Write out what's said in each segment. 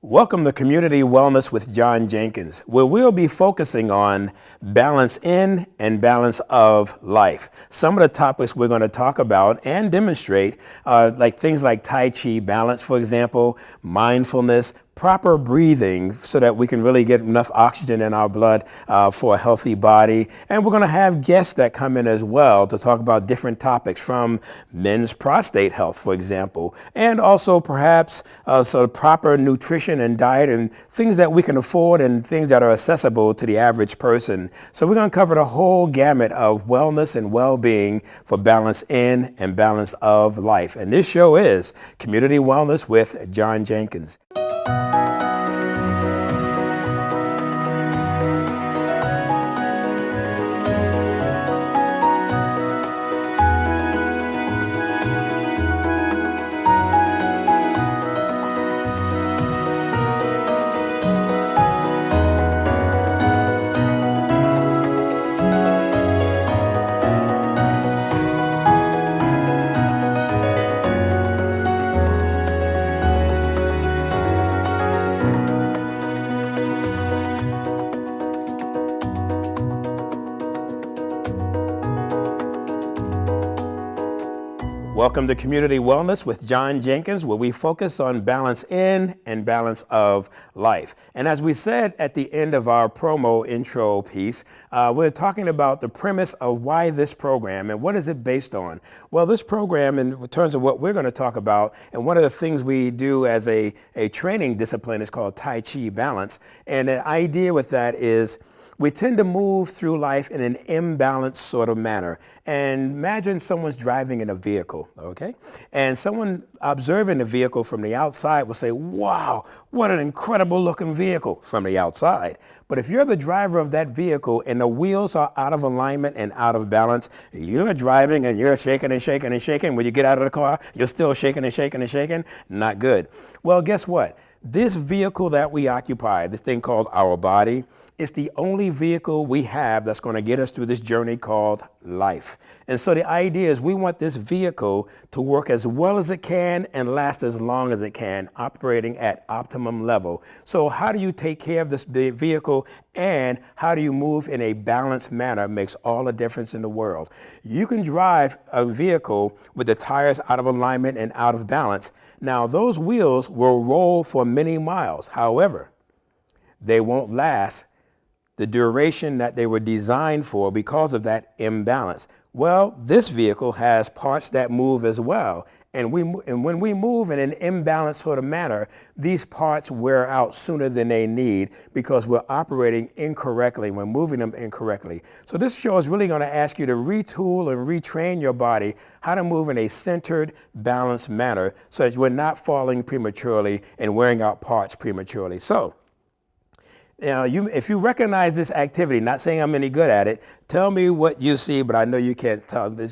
Welcome to Community Wellness with John Jenkins, where we'll be focusing on balance in and balance of life. Some of the topics we're going to talk about and demonstrate like things like Tai Chi balance, for example, mindfulness, proper breathing so that we can really get enough oxygen in our blood for a healthy body. And we're going to have guests that come in as well to talk about different topics from men's prostate health, for example, and also perhaps sort of proper nutrition and diet and things that we can afford and things that are accessible to the average person. So we're going to cover the whole gamut of wellness and well-being for balance in and balance of life. And this show is Community Wellness with John Jenkins. Welcome to Community Wellness with John Jenkins, where we focus on balance in and balance of life. And as we said at the end of our promo intro piece, we're talking about the premise of why this program and what is it based on. Well, this program, in terms of what we're going to talk about, and one of the things we do as a training discipline is called Tai Chi balance. And the idea with that is we tend to move through life in an imbalanced sort of manner. And imagine someone's driving in a vehicle, okay? And someone observing the vehicle from the outside will say, wow, what an incredible looking vehicle from the outside. But if you're the driver of that vehicle and the wheels are out of alignment and out of balance, you're driving and you're shaking and shaking and shaking. When you get out of the car, you're still shaking and shaking and shaking. Not good. Well, guess what? This vehicle that we occupy, this thing called our body, is the only vehicle we have that's going to get us through this journey called life. And so the idea is we want this vehicle to work as well as it can and last as long as it can, operating at optimum level. So how do you take care of this vehicle and how do you move in a balanced manner makes all the difference in the world. You can drive a vehicle with the tires out of alignment and out of balance. Now, those wheels will roll for many miles. However, they won't last the duration that they were designed for because of that imbalance. Well, this vehicle has parts that move as well. And when we move in an imbalanced sort of manner, these parts wear out sooner than they need because we're operating incorrectly, we're moving them incorrectly. So this show is really going to ask you to retool and retrain your body how to move in a centered, balanced manner so that we're not falling prematurely and wearing out parts prematurely. So, if you recognize this activity, not saying I'm any good at it, tell me what you see, but I know you can't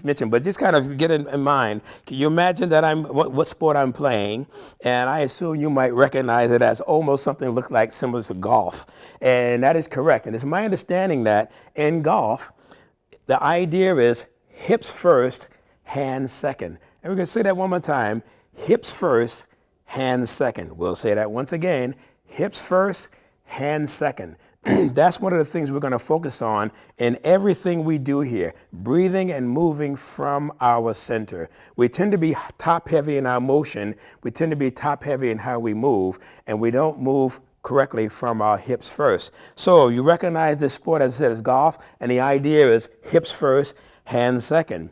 mention, but just kind of get in mind. Can you imagine that what sport I'm playing? And I assume you might recognize it as almost something look like similar to golf. And that is correct. And it's my understanding that in golf, the idea is hips first, hands second. And we're going to say that one more time. Hips first, hands second. We'll say that once again. Hips first, hands second. That's one of the things we're going to focus on in everything we do here, breathing and moving from our center. We tend to be top heavy in our motion. We tend to be top heavy in how we move, and we don't move correctly from our hips first. So you recognize this sport, as I said, is golf, and the idea is hips first, hands second.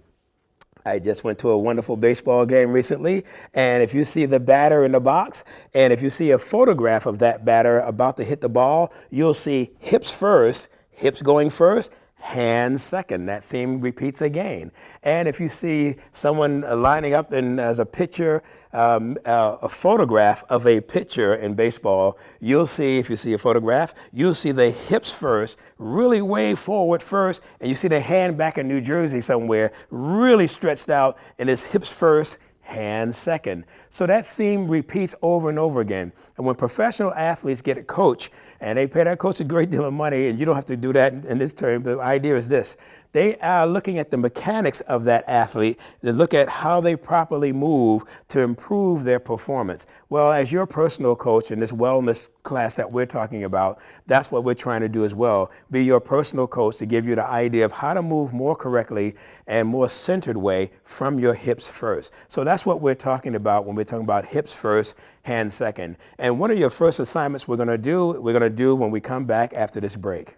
I just went to a wonderful baseball game recently, and if you see the batter in the box, and if you see a photograph of that batter about to hit the ball, you'll see hips first, hips going first, hands second. That theme repeats again. And if you see someone lining up as a pitcher, a photograph of a pitcher in baseball, you'll see, if you see a photograph, you'll see the hips first, really way forward first, and you see the hand back in New Jersey somewhere, really stretched out, and it's hips first, hands second. So that theme repeats over and over again. And when professional athletes get a coach, and they pay that coach a great deal of money, and you don't have to do that in this term, the idea is this. They are looking at the mechanics of that athlete. They look at how they properly move to improve their performance. Well, as your personal coach in this wellness class that we're talking about, that's what we're trying to do as well. Be your personal coach to give you the idea of how to move more correctly and more centered way from your hips first. So that's what we're talking about when we're talking about hips first, hands second. And one of your first assignments we're going to do when we come back after this break.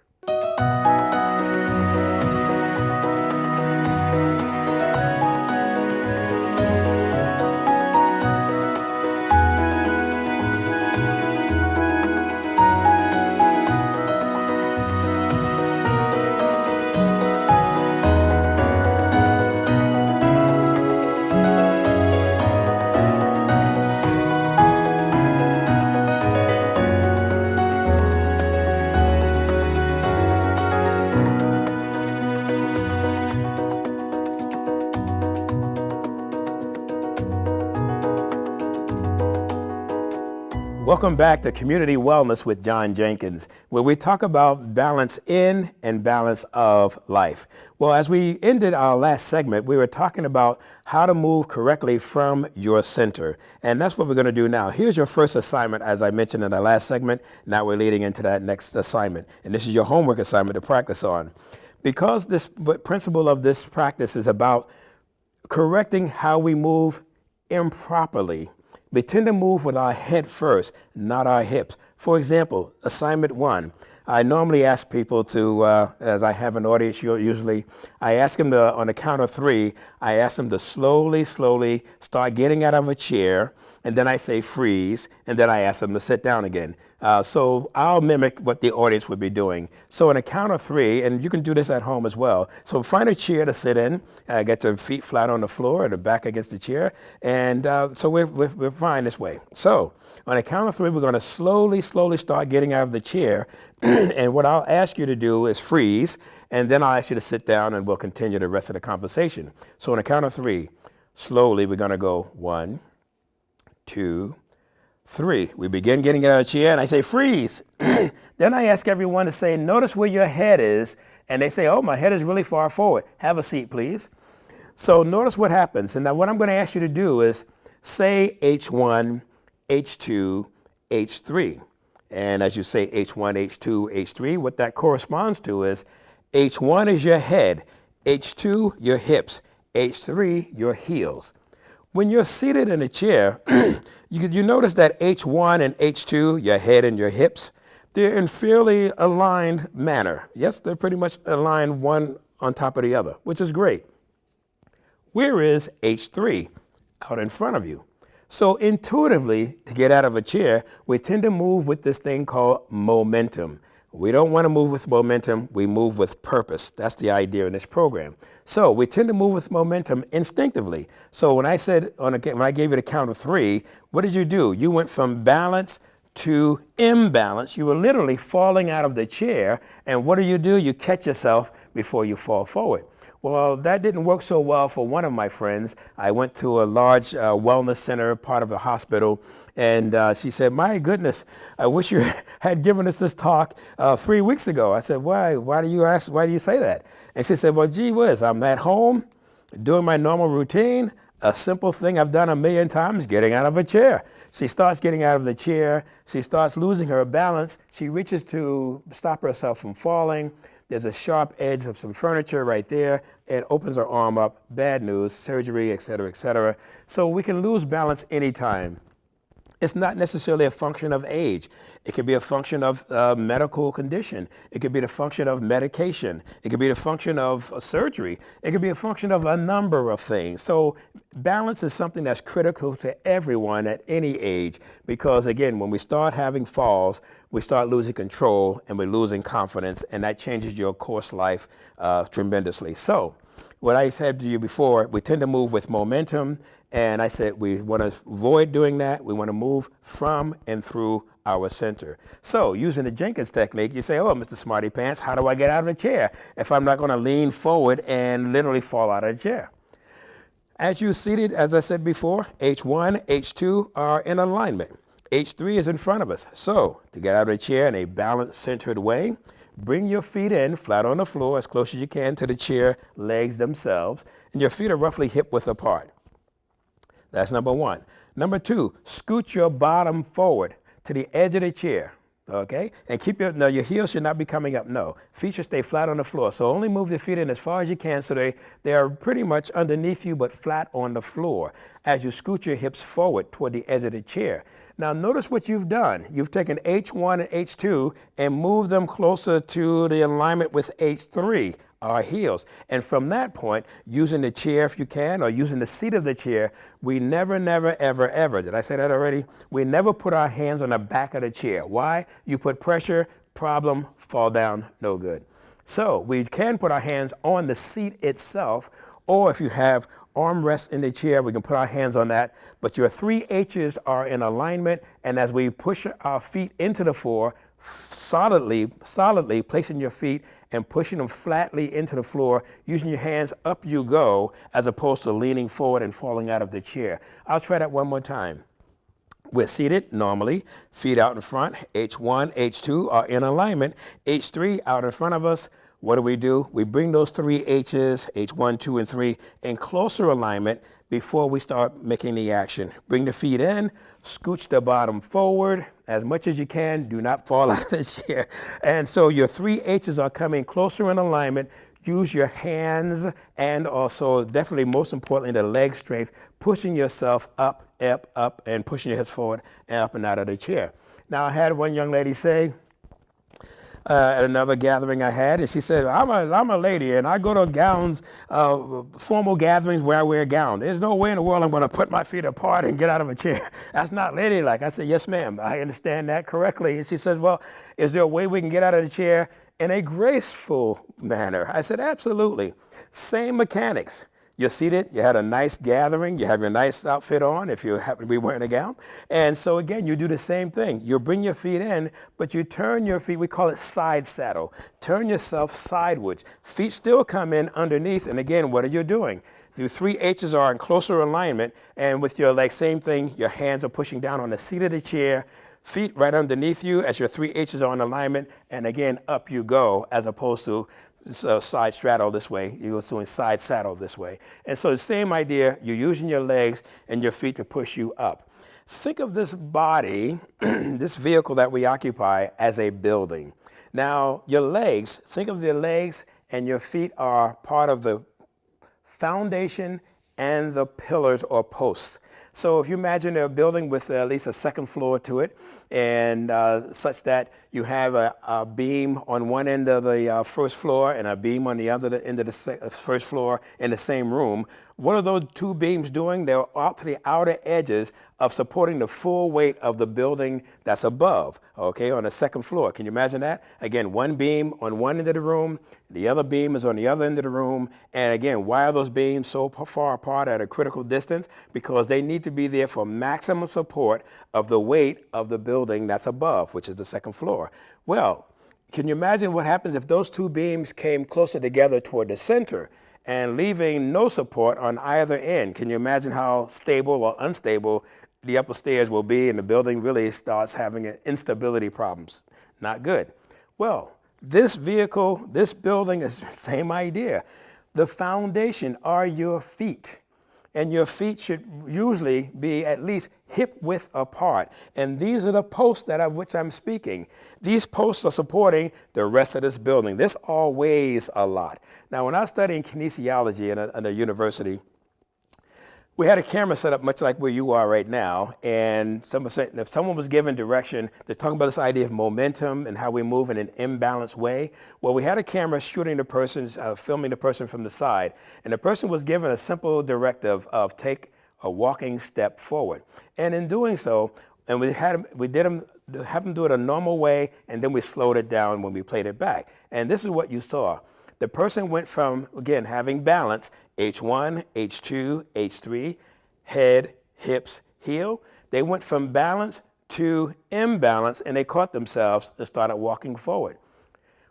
Welcome back to Community Wellness with John Jenkins, where we talk about balance in and balance of life. Well, as we ended our last segment, we were talking about how to move correctly from your center. And that's what we're going to do now. Here's your first assignment, as I mentioned in the last segment. Now we're leading into that next assignment. And this is your homework assignment to practice on. Because this principle of this practice is about correcting how we move improperly. We tend to move with our head first, not our hips. For example, assignment 1. I normally ask people to, as I have an audience, usually I ask them to, on the count of 3, I ask them to slowly start getting out of a chair, and then I say freeze, and then I ask them to sit down again. So I'll mimic what the audience would be doing. So on a count of 3, and you can do this at home as well. So find a chair to sit in, get your feet flat on the floor and the back against the chair. And so we're fine this way. So on a count of 3, we're going to slowly start getting out of the chair. And what I'll ask you to do is freeze, and then I'll ask you to sit down and we'll continue the rest of the conversation. So on a count of 3, slowly we're going to go 1, 2, 3. We begin getting out of the chair and I say freeze. Then I ask everyone to say, notice where your head is. And they say, oh, my head is really far forward. Have a seat, please. So notice what happens. And now what I'm going to ask you to do is say H1, H2, H3. And as you say H1, H2, H3, what that corresponds to is H1 is your head, H2 your hips, H3 your heels. When you're seated in a chair, you notice that H1 and H2, your head and your hips, they're in fairly aligned manner. Yes, they're pretty much aligned one on top of the other, which is great. Where is H3? Out in front of you. So intuitively, to get out of a chair, we tend to move with this thing called momentum. We don't want to move with momentum, we move with purpose. That's the idea in this program. So we tend to move with momentum instinctively. So when I said, when I gave you the count of 3, what did you do? You went from balance to imbalance. You were literally falling out of the chair. And what do? You catch yourself before you fall forward. Well, that didn't work so well for one of my friends. I went to a large wellness center, part of the hospital, and she said, my goodness, I wish you had given us this talk 3 weeks ago. I said, why do you say that? And she said, well, gee whiz, I'm at home doing my normal routine, a simple thing I've done 1,000,000 times, getting out of a chair. She starts getting out of the chair. She starts losing her balance. She reaches to stop herself from falling. There's a sharp edge of some furniture right there. It opens her arm up. Bad news, surgery, et cetera, et cetera. So we can lose balance anytime. It's not necessarily a function of age. It could be a function of medical condition. It could be the function of medication. It could be the function of surgery. It could be a function of a number of things. So balance is something that's critical to everyone at any age because, again, when we start having falls, we start losing control and we're losing confidence, and that changes your course life tremendously. So what I said to you before, we tend to move with momentum, and I said we want to avoid doing that. We want to move from and through our center. So using the Jenkins technique, you say, oh, Mr. Smarty Pants, how do I get out of the chair if I'm not going to lean forward and literally fall out of the chair? As you're seated, as I said before, H1, H2 are in alignment. H3 is in front of us. So to get out of the chair in a balanced, centered way, Bring your feet in flat on the floor as close as you can to the chair legs themselves, and your feet are roughly hip width apart. That's number one. Number two, scoot your bottom forward to the edge of the chair. Okay, and keep your heels should not be coming up. No, feet should stay flat on the floor. So only move the feet in as far as you can so they are pretty much underneath you but flat on the floor as you scoot your hips forward toward the edge of the chair. Now notice what you've done. You've taken H1 and H2 and moved them closer to the alignment with H3, our heels. And from that point, using the chair if you can, or using the seat of the chair, we never, ever, did I say that already? We never put our hands on the back of the chair. Why? You put pressure, problem, fall down, no good. So we can put our hands on the seat itself, or if you have armrests in the chair, we can put our hands on that. But your 3 H's are in alignment, and as we push our feet into the floor, solidly placing your feet and pushing them flatly into the floor, using your hands, up you go, as opposed to leaning forward and falling out of the chair. I'll try that one more time. We're seated normally, feet out in front, H1, H2 are in alignment, H3 out in front of us. What do? We bring those 3 H's, H1, 2, and 3, in closer alignment before we start making the action. Bring the feet in, scooch the bottom forward as much as you can. Do not fall out of the chair. And so your 3 H's are coming closer in alignment. Use your hands and also, definitely most importantly, the leg strength, pushing yourself up, and pushing your hips forward and up and out of the chair. Now, I had one young lady say, at another gathering I had, and she said, I'm a lady and I go to gowns, formal gatherings where I wear a gown. There's no way in the world I'm going to put my feet apart and get out of a chair. That's not ladylike. I said, yes, ma'am, I understand that correctly. And she says, well, is there a way we can get out of the chair in a graceful manner? I said, absolutely. Same mechanics. You're seated, you had a nice gathering, you have your nice outfit on if you happen to be wearing a gown. And so again, you do the same thing. You bring your feet in, but you turn your feet, we call it side saddle. Turn yourself sideways. Feet still come in underneath, and again, what are you doing? The 3 H's are in closer alignment, and with your legs, same thing, your hands are pushing down on the seat of the chair, feet right underneath you as your 3 H's are in alignment, and again, up you go, as opposed to side straddle this way, you're doing side saddle this way. And so the same idea, you're using your legs and your feet to push you up. Think of this body, this vehicle that we occupy, as a building. Now, your legs, think of your legs and your feet are part of the foundation and the pillars or posts. So if you imagine a building with at least a second floor to it, and such that you have a beam on one end of the first floor and a beam on the other end of the first floor in the same room, what are those two beams doing? They're out to the outer edges of supporting the full weight of the building that's above, okay, on the second floor. Can you imagine that? Again, one beam on one end of the room, the other beam is on the other end of the room. And again, why are those beams so far apart at a critical distance? Because they need to be there for maximum support of the weight of the building that's above, which is the second floor. Well, can you imagine what happens if those two beams came closer together toward the center and leaving no support on either end? Can you imagine how stable or unstable the upper stairs will be, and the building really starts having instability problems? Not good. Well, this vehicle, this building is the same idea. The foundation are your feet. And your feet should usually be at least hip width apart. And these are the posts of which I'm speaking. These posts are supporting the rest of this building. This all weighs a lot. Now, when I was studying kinesiology at a university, we had a camera set up much like where you are right now, and if someone was given direction, they're talking about this idea of momentum and how we move in an imbalanced way. Well, we had a camera shooting the person, filming the person from the side, and the person was given a simple directive of take a walking step forward. And in doing so, and we have them do it a normal way, and then we slowed it down when we played it back. And this is what you saw. The person went from, again, having balance, H1, H2, H3, head, hips, heel. They went from balance to imbalance, and they caught themselves and started walking forward.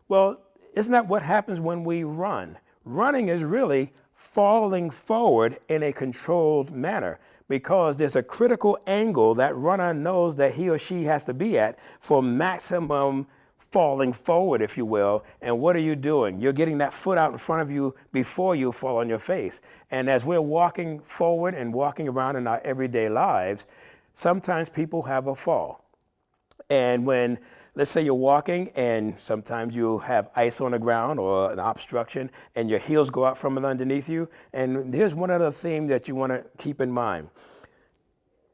Well, isn't that what happens when we run? Running is really falling forward in a controlled manner, because there's a critical angle that runner knows that he or she has to be at for maximum falling forward, if you will. And what are you doing? You're getting that foot out in front of you before you fall on your face. And as we're walking forward and walking around in our everyday lives, sometimes people have a fall. And when, let's say you're walking and sometimes you have ice on the ground or an obstruction and your heels go out from underneath you. And here's one other theme that you want to keep in mind.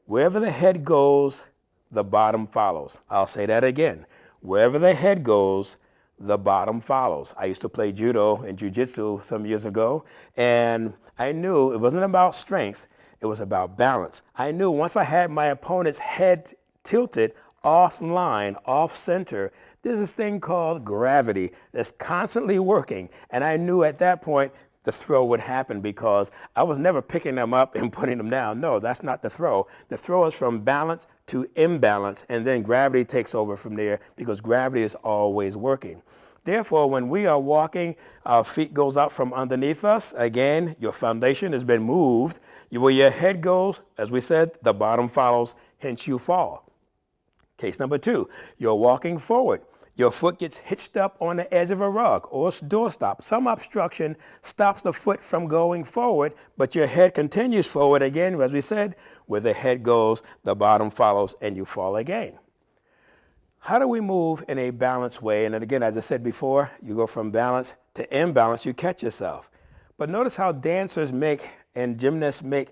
Wherever the head goes, the bottom follows. I'll say that again. Wherever the head goes, the bottom follows. I used to play judo and jiu-jitsu some years ago, and I knew it wasn't about strength, it was about balance. I knew once I had my opponent's head tilted off line, off center, there's this thing called gravity that's constantly working, and I knew at that point the throw would happen because I was never picking them up and putting them down. No, that's not the throw. The throw is from balance to imbalance, and then gravity takes over from there because gravity is always working. Therefore, when we are walking, our feet goes out from underneath us. Again, your foundation has been moved. Where your head goes, as we said, the bottom follows, hence you fall. Case number 2, you're walking forward. Your foot gets hitched up on the edge of a rug or a doorstop. Some obstruction stops the foot from going forward, but your head continues forward again. As we said, where the head goes, the bottom follows, and you fall again. How do we move in a balanced way? And then again, as I said before, you go from balance to imbalance, you catch yourself. But notice how dancers make and gymnasts make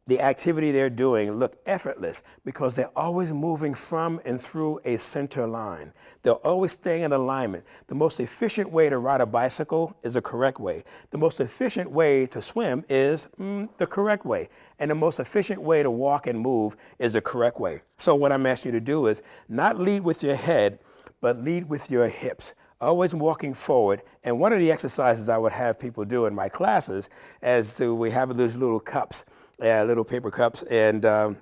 the activity they're doing look effortless because they're always moving from and through a center line. They're always staying in alignment. The most efficient way to ride a bicycle is the correct way. The most efficient way to swim is the correct way. And the most efficient way to walk and move is the correct way. So what I'm asking you to do is not lead with your head, but lead with your hips. Always walking forward. And one of the exercises I would have people do in my classes is we have those little cups. Little paper cups, and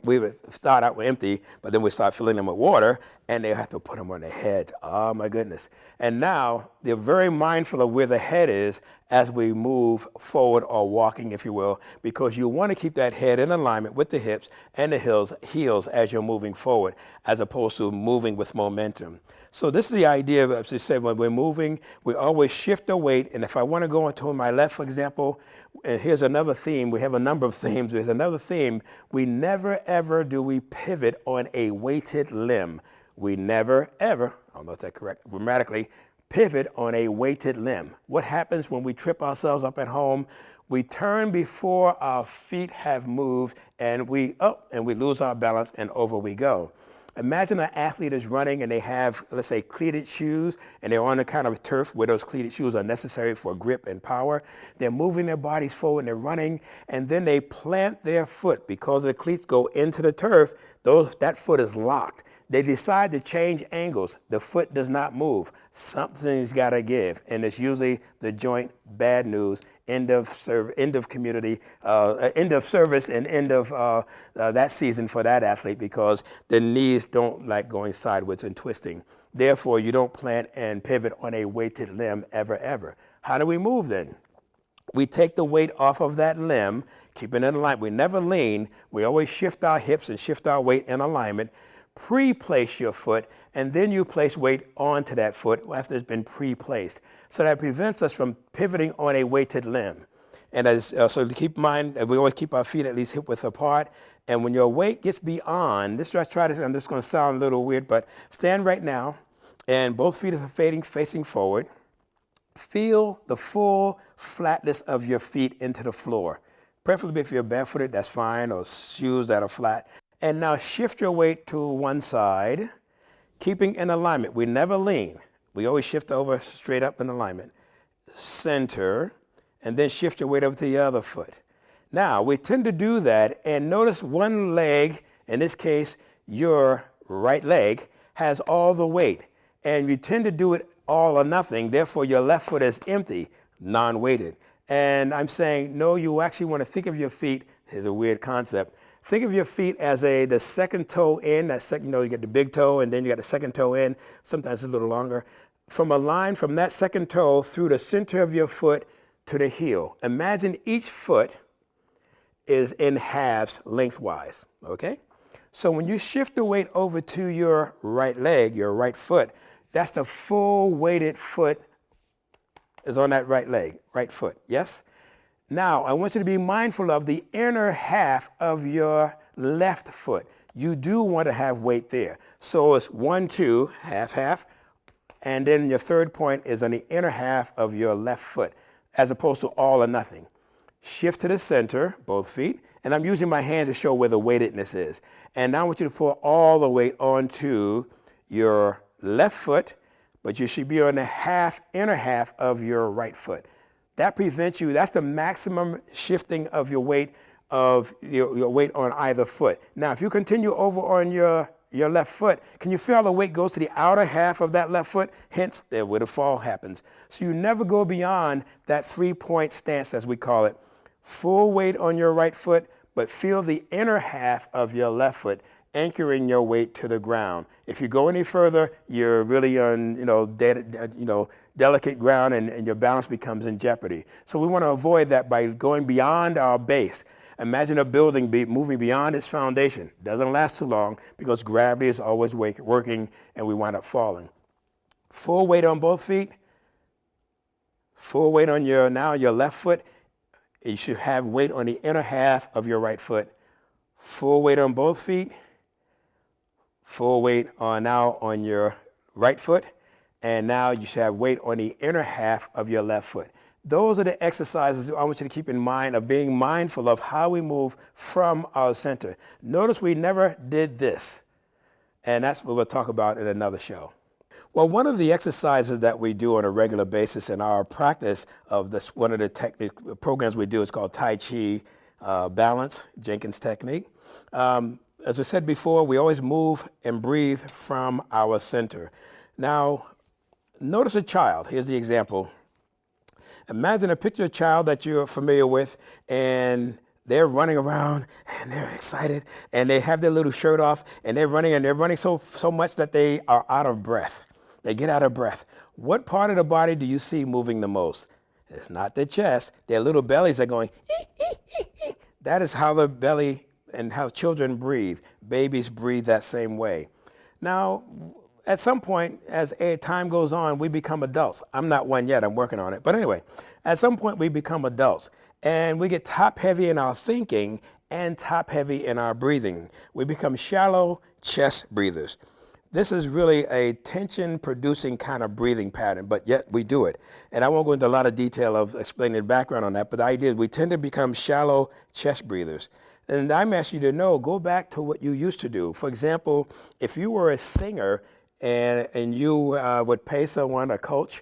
we would start out with empty, but then we start filling them with water, and they have to put them on their head. Oh my goodness. And now they're very mindful of where the head is as we move forward or walking, if you will, because you want to keep that head in alignment with the hips and the heels as you're moving forward, as opposed to moving with momentum. So this is the idea of, as I said, when we're moving, we always shift the weight. And if I want to go into my left, for example, and here's another theme. We have a number of themes. There's another theme. We never, ever do we pivot on a weighted limb. We never, ever, I don't know if that's correct grammatically, pivot on a weighted limb. What happens when we trip ourselves up at home? We turn before our feet have moved, and we lose our balance, and over we go. Imagine an athlete is running and they have, let's say, cleated shoes, and they're on a kind of turf where those cleated shoes are necessary for grip and power. They're moving their bodies forward and they're running, and then they plant their foot. Because the cleats go into the turf, that foot is locked. They decide to change angles. The foot does not move. Something's got to give, and it's usually the joint. Bad news. End of community, end of service, and end of that season for that athlete, because the knees don't like going sideways and twisting. Therefore, you don't plant and pivot on a weighted limb ever, ever. How do we move then? We take the weight off of that limb, keep it in alignment. We never lean. We always shift our hips and shift our weight in alignment. Pre-place your foot, and then you place weight onto that foot after it's been pre-placed. So that prevents us from pivoting on a weighted limb. And so to keep in mind, we always keep our feet at least hip width apart. And when your weight gets beyond, I'm just going to sound a little weird, but stand right now, and both feet are facing forward. Feel the full flatness of your feet into the floor. Preferably if you're barefooted, that's fine, or shoes that are flat. And now shift your weight to one side, keeping in alignment. We never lean. We always shift over straight up in alignment. Center, and then shift your weight over to the other foot. Now, we tend to do that, and notice one leg, in this case, your right leg, has all the weight. And you tend to do it all or nothing, therefore your left foot is empty, non-weighted. And I'm saying, no, you actually want to think of your feet, here's a weird concept, think of your feet as the second toe in, you get the big toe, and then you got the second toe in, sometimes it's a little longer. From a line from that second toe through the center of your foot to the heel. Imagine each foot is in halves lengthwise, okay? So when you shift the weight over to your right leg, your right foot, that's the full weighted foot is on that right leg, right foot, yes? Now, I want you to be mindful of the inner half of your left foot. You do want to have weight there. So it's 1, 2, half, half, and then your third point is on the inner half of your left foot, as opposed to all or nothing. Shift to the center, both feet, and I'm using my hands to show where the weightedness is. And now I want you to pull all the weight onto your left foot, but you should be on the inner half of your right foot. That prevents you, that's the maximum shifting of your weight weight on either foot. Now, if you continue over on your left foot, can you feel how the weight goes to the outer half of that left foot? Hence, there where the fall happens. So you never go beyond that 3-point stance, as we call it. Full weight on your right foot, but feel the inner half of your left foot anchoring your weight to the ground. If you go any further, you're really on delicate ground, and your balance becomes in jeopardy. So we want to avoid that by going beyond our base. Imagine a building moving beyond its foundation. Doesn't last too long because gravity is always working and we wind up falling. Full weight on both feet. Full weight on your left foot. You should have weight on the inner half of your right foot. Full weight on both feet. Full weight on your right foot. And now you should have weight on the inner half of your left foot. Those are the exercises I want you to keep in mind of being mindful of how we move from our center. Notice we never did this. And that's what we'll talk about in another show. Well, one of the exercises that we do on a regular basis in our practice of this, one of the programs we do is called Tai Chi Balance, Jenkins technique. As I said before, we always move and breathe from our center. Now, notice a child. Here's the example. Imagine a picture of a child that you're familiar with, and they're running around and they're excited and they have their little shirt off and they're running so much that they are out of breath. They get out of breath. What part of the body do you see moving the most? It's not the chest. Their little bellies are going, ee, ee, ee, ee. That is how the belly and how children breathe. Babies breathe that same way. Now, at some point, as time goes on, we become adults. I'm not one yet, I'm working on it. But anyway, at some point we become adults and we get top heavy in our thinking and top heavy in our breathing. We become shallow chest breathers. This is really a tension producing kind of breathing pattern, but yet we do it. And I won't go into a lot of detail of explaining the background on that, but the idea is we tend to become shallow chest breathers. And I'm asking you to know, go back to what you used to do. For example, if you were a singer, and you would pay someone, a coach,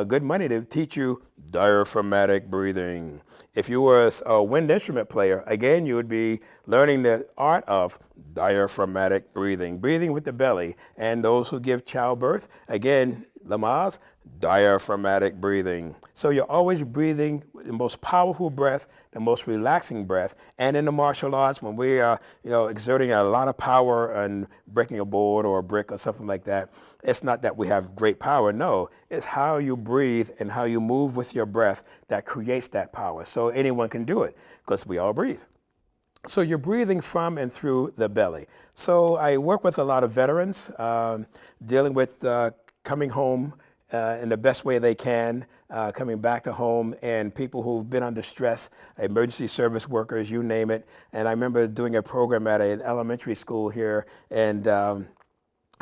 good money to teach you diaphragmatic breathing. If you were a wind instrument player, again, you would be learning the art of diaphragmatic breathing, breathing with the belly. And those who give childbirth, again, Lamaze, diaphragmatic breathing. So you're always breathing the most powerful breath, the most relaxing breath. And in the martial arts, when we are, exerting a lot of power and breaking a board or a brick or something like that, it's not that we have great power. No, it's how you breathe and how you move with your breath that creates that power. So anyone can do it because we all breathe. So you're breathing from and through the belly. So I work with a lot of veterans dealing with coming home in the best way they can, coming back to home, and people who've been under stress, emergency service workers, you name it. And I remember doing a program at an elementary school here, and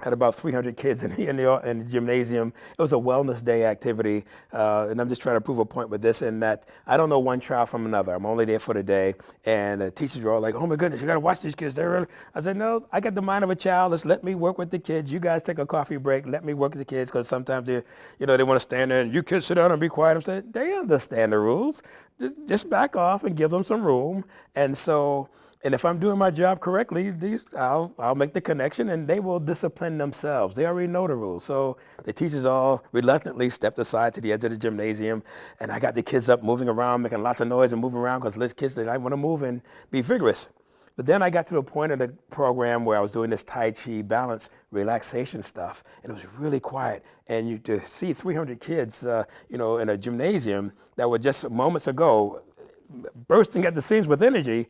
had about 300 kids in the gymnasium. It was a wellness day activity, and I'm just trying to prove a point with this, in that I don't know one child from another. I'm only there for the day, and the teachers were all like, "Oh my goodness, you got to watch these kids. They're really..." I said, "No, I got the mind of a child. Let me work with the kids. You guys take a coffee break. Let me work with the kids, because sometimes they want to stand there and you kids sit down and be quiet." I said, "They understand the rules. Just back off and give them some room." And if I'm doing my job correctly, I'll make the connection and they will discipline themselves. They already know the rules. So the teachers all reluctantly stepped aside to the edge of the gymnasium, and I got the kids up moving around, making lots of noise and moving around, because little kids, they want to move and be vigorous. But then I got to the point of the program where I was doing this Tai Chi balance relaxation stuff, and it was really quiet. And you to see 300 kids, in a gymnasium that were just moments ago bursting at the seams with energy,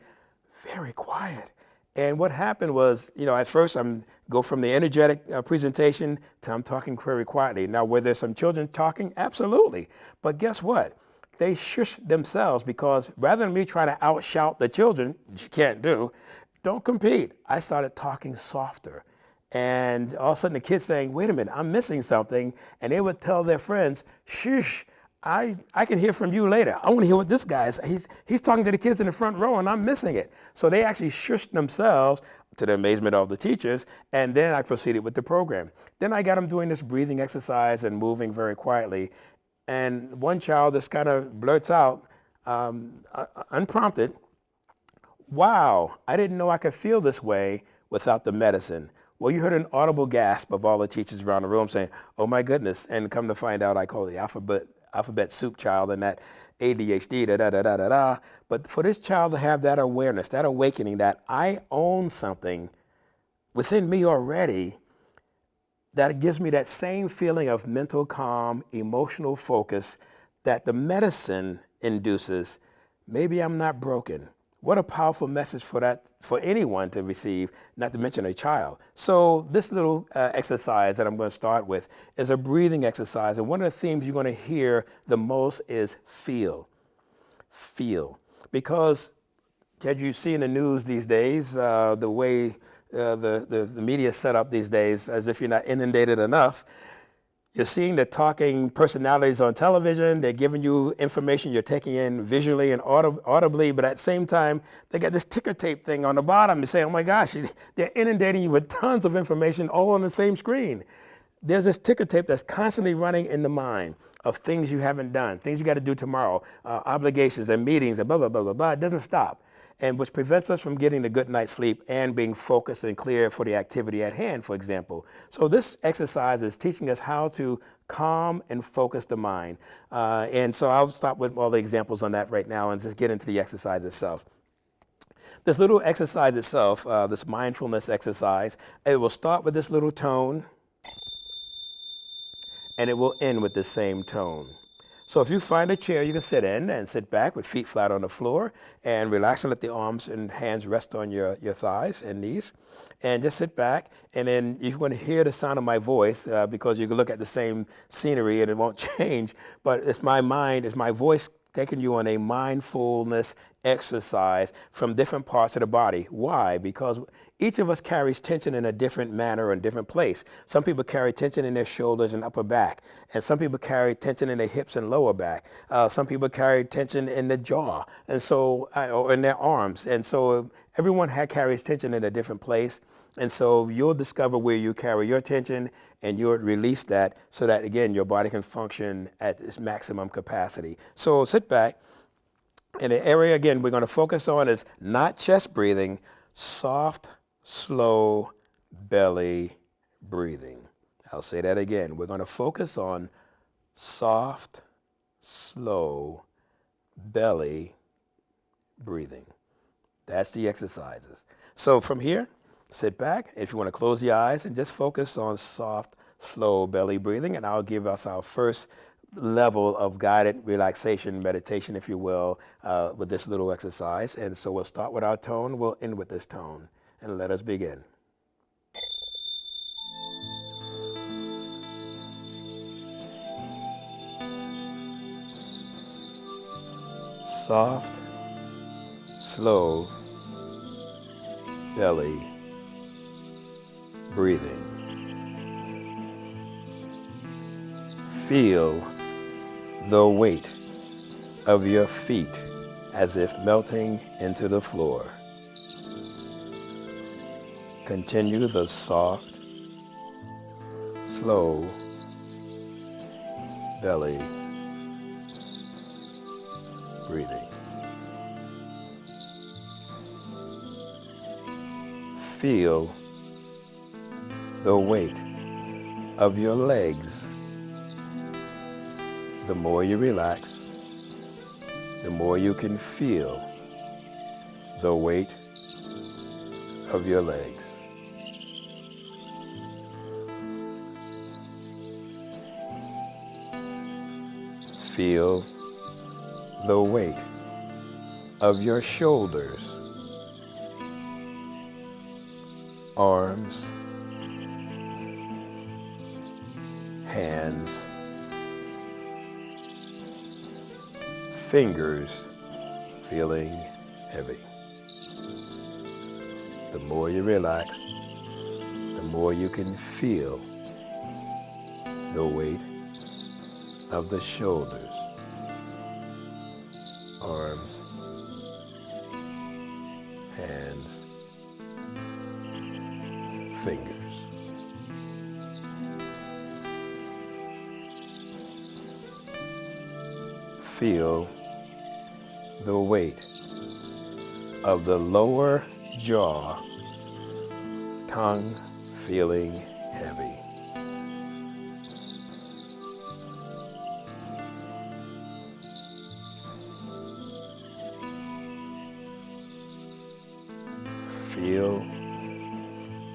very quiet. And what happened was, at first I'm go from the energetic presentation to I'm talking very quietly. Now, were there some children talking? Absolutely. But guess what? They shushed themselves because rather than me trying to outshout the children, which you can't do, don't compete. I started talking softer. And all of a sudden the kids saying, wait a minute, I'm missing something. And they would tell their friends, shush, I can hear from you later. I want to hear what this guy is. He's talking to the kids in the front row and I'm missing it. So they actually shushed themselves to the amazement of the teachers. And then I proceeded with the program. Then I got them doing this breathing exercise and moving very quietly. And one child just kind of blurts out, unprompted, wow, I didn't know I could feel this way without the medicine. Well, you heard an audible gasp of all the teachers around the room saying, oh my goodness. And come to find out, I call it the alphabet soup child and that ADHD, da da da da da da. But for this child to have that awareness, that awakening that I own something within me already, that gives me that same feeling of mental calm, emotional focus that the medicine induces. Maybe I'm not broken. What a powerful message for anyone to receive, not to mention a child. So this little exercise that I'm going to start with is a breathing exercise. And one of the themes you're going to hear the most is feel. Feel. Because as you see in the news these days, the way the media is set up these days, as if you're not inundated enough, you're seeing the talking personalities on television. They're giving you information you're taking in visually and audibly, but at the same time, they got this ticker tape thing on the bottom. You're saying, oh my gosh, they're inundating you with tons of information all on the same screen. There's this ticker tape that's constantly running in the mind of things you haven't done, things you got to do tomorrow, obligations and meetings and blah, blah, blah, blah, blah. It doesn't stop. And which prevents us from getting a good night's sleep and being focused and clear for the activity at hand, for example. So this exercise is teaching us how to calm and focus the mind. And so I'll stop with all the examples on that right now and just get into the exercise itself. This little exercise itself, this mindfulness exercise, it will start with this little tone and it will end with the same tone. So if you find a chair you can sit in and sit back with feet flat on the floor and relax and let the arms and hands rest on your thighs and knees and just sit back, and then you're going to hear the sound of my voice because you can look at the same scenery and it won't change, but it's my mind, it's my voice taking you on a mindfulness exercise from different parts of the body. Why? Because each of us carries tension in a different manner or in a different place. Some people carry tension in their shoulders and upper back, and some people carry tension in their hips and lower back. Some people carry tension in the jaw, and so or in their arms. And so everyone carries tension in a different place. And so you'll discover where you carry your tension and you'll release that so that, again, your body can function at its maximum capacity. So sit back. And the area, again, we're going to focus on is not chest breathing, soft, slow belly breathing. I'll say that again. We're going to focus on soft, slow belly breathing. That's the exercises. So from here, sit back. If you want to close the eyes and just focus on soft, slow belly breathing, and I'll give us our first level of guided relaxation meditation, if you will, with this little exercise. And so we'll start with our tone. We'll end with this tone. And let us begin. Soft, slow belly breathing. Feel the weight of your feet as if melting into the floor. Continue the soft, slow belly breathing. Feel the weight of your legs. The more you relax, the more you can feel the weight of your legs. Feel the weight of your shoulders. arms, hands, fingers feeling heavy. The more you relax, the more you can feel the weight of the shoulders, arms, hands, fingers. Feel the weight of the lower jaw, tongue feeling heavy. Feel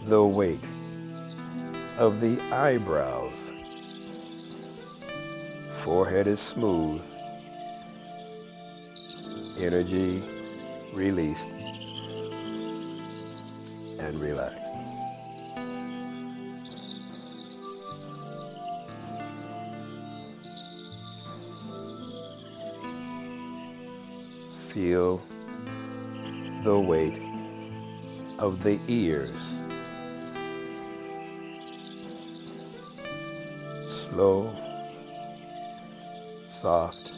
the weight of the eyebrows. Forehead is smooth. Energy released and relaxed. Feel the weight of the ears. Slow, soft,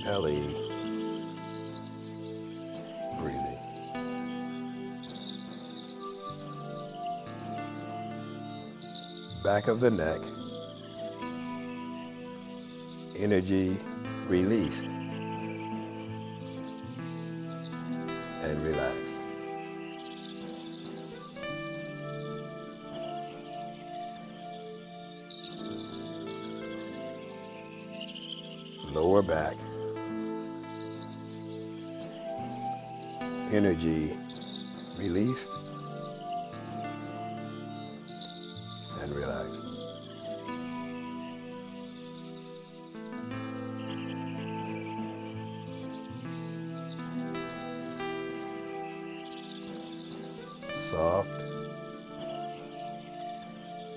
belly breathing. Back of the neck, energy released and relaxed. Lower back, energy released and relaxed. Soft,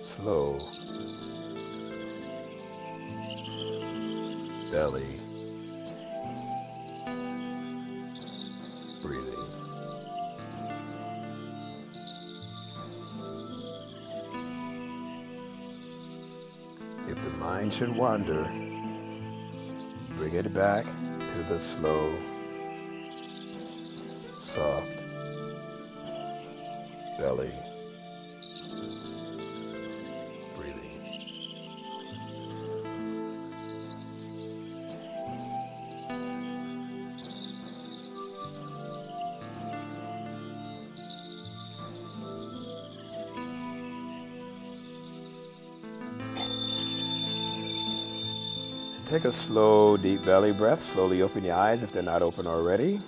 slow, belly breathing. If the mind should wander, bring it back to the slow, soft belly breathing. Take a slow, deep belly breath. Slowly open your eyes if they're not open already.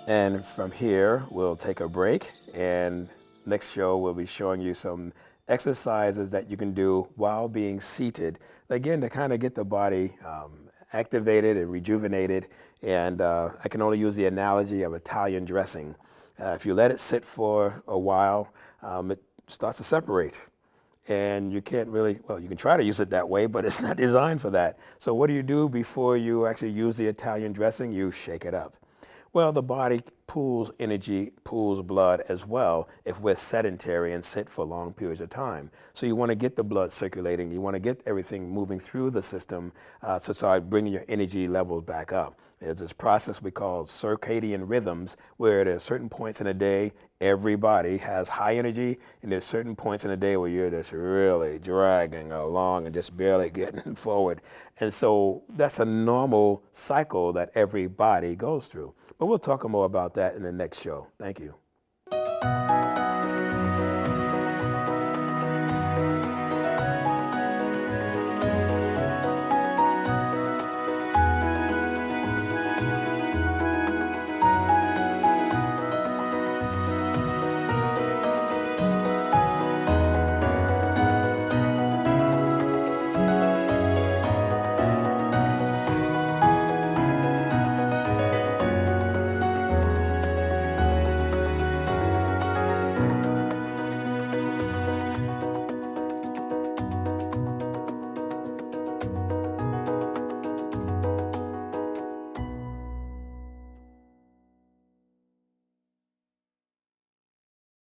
And from here, we'll take a break. And next show, we'll be showing you some exercises that you can do while being seated. Again, to kind of get the body activated and rejuvenated. And I can only use the analogy of Italian dressing. If you let it sit for a while, it starts to separate. And you can't really, well, you can try to use it that way, but it's not designed for that. So what do you do before you actually use the Italian dressing? You shake it up. Well, the body pools energy, pools blood as well if we're sedentary and sit for long periods of time. So you want to get the blood circulating. You want to get everything moving through the system to start bringing your energy levels back up. There's this process we call circadian rhythms, where there's certain points in a day everybody has high energy, and there's certain points in a day where you're just really dragging along and just barely getting forward. And so that's a normal cycle that every body goes through. But we'll talk more about that in the next show. Thank you.